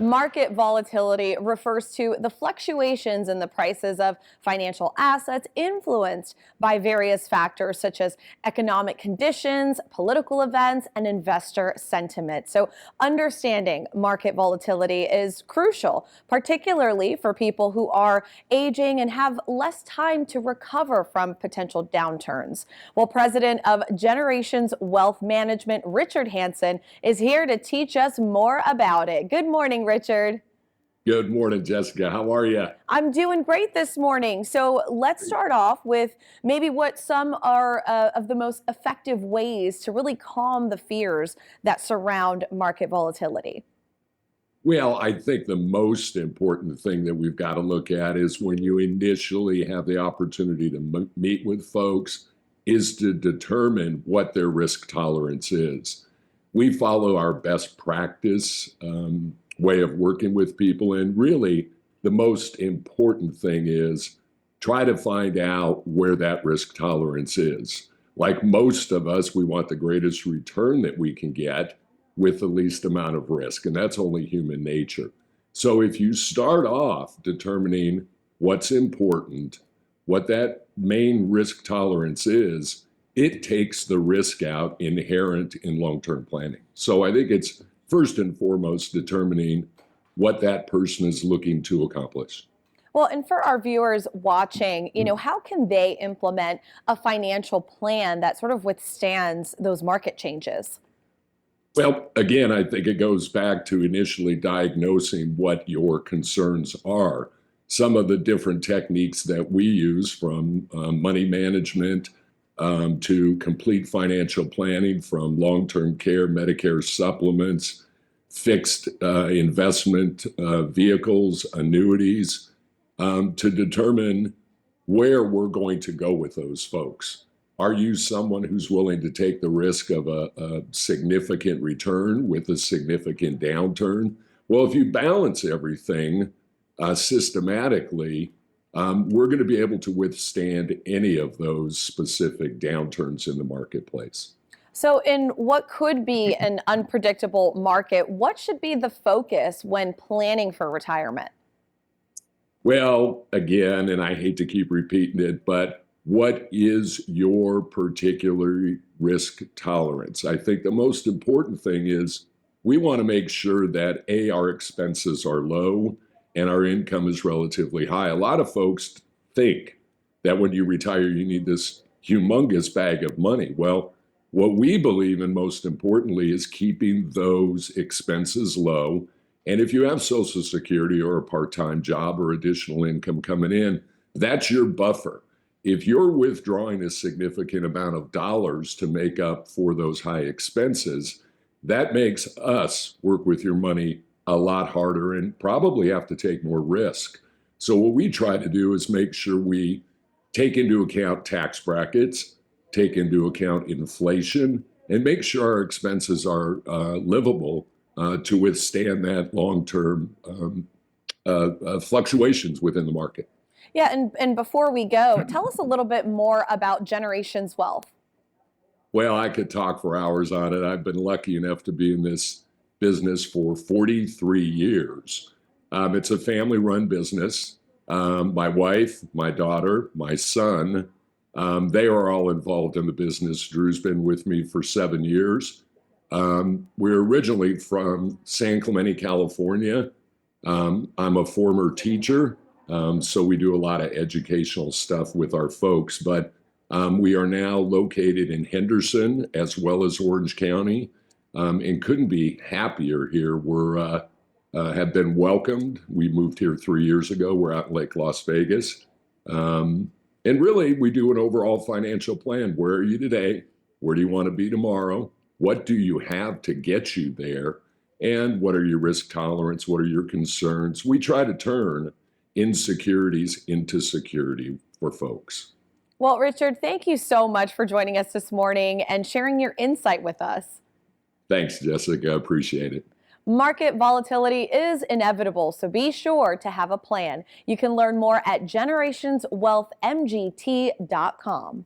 Market volatility refers to the fluctuations in the prices of financial assets influenced by various factors such as economic conditions, political events, and investor sentiment. So understanding market volatility is crucial, particularly for people who are aging and have less time to recover from potential downturns. Well, President of Generations Wealth Management, Richard Hanson, is here to teach us more about it. Good morning, Richard. Good morning, Jessica. How are you? I'm doing great this morning. So let's start off with maybe what some are of the most effective ways to really calm the fears that surround market volatility. Well, I think the most important thing that we've got to look at is when you initially have the opportunity to meet with folks is to determine what their risk tolerance is. We follow our best practice way of working with people. And really, the most important thing is try to find out where that risk tolerance is. Like most of us, we want the greatest return that we can get with the least amount of risk. And that's only human nature. So if you start off determining what's important, what that main risk tolerance is, it takes the risk out inherent in long-term planning. So I think it's first and foremost determining what that person is looking to accomplish. Well, and for our viewers watching, how can they implement a financial plan that sort of withstands those market changes? Well, again, I think it goes back to initially diagnosing what your concerns are. Some of the different techniques that we use, from money management to complete financial planning, from long-term care, Medicare supplements, fixed investment vehicles, annuities, to determine where we're going to go with those folks. Are you someone who's willing to take the risk of a significant return with a significant downturn? Well, if you balance everything systematically, we're going to be able to withstand any of those specific downturns in the marketplace. So in what could be an unpredictable market, what should be the focus when planning for retirement? Well, again, and I hate to keep repeating it, but what is your particular risk tolerance? I think the most important thing is we want to make sure that our expenses are low and our income is relatively high. A lot of folks think that when you retire, you need this humongous bag of money. Well, what we believe in most importantly is keeping those expenses low. And if you have Social Security or a part-time job or additional income coming in, that's your buffer. If you're withdrawing a significant amount of dollars to make up for those high expenses, that makes us work with your money a lot harder and probably have to take more risk. So what we try to do is make sure we take into account tax brackets, take into account inflation, and make sure our expenses are livable to withstand that long-term fluctuations within the market. Yeah, and before we go, tell us a little bit more about Generations Wealth. Well, I could talk for hours on it. I've been lucky enough to be in this business for 43 years. It's a family-run business. My wife, my daughter, my son, they are all involved in the business. Drew's been with me for 7 years. We're originally from San Clemente, California. I'm a former teacher, so we do a lot of educational stuff with our folks, but we are now located in Henderson as well as Orange County, and couldn't be happier here. We're have been welcomed. We moved here 3 years ago. We're out in Lake Las Vegas. And really, we do an overall financial plan. Where are you today? Where do you want to be tomorrow? What do you have to get you there? And what are your risk tolerance? What are your concerns? We try to turn insecurities into security for folks. Well, Richard, thank you so much for joining us this morning and sharing your insight with us. Thanks, Jessica. I appreciate it. Market volatility is inevitable, so be sure to have a plan. You can learn more at generationswealthmgt.com.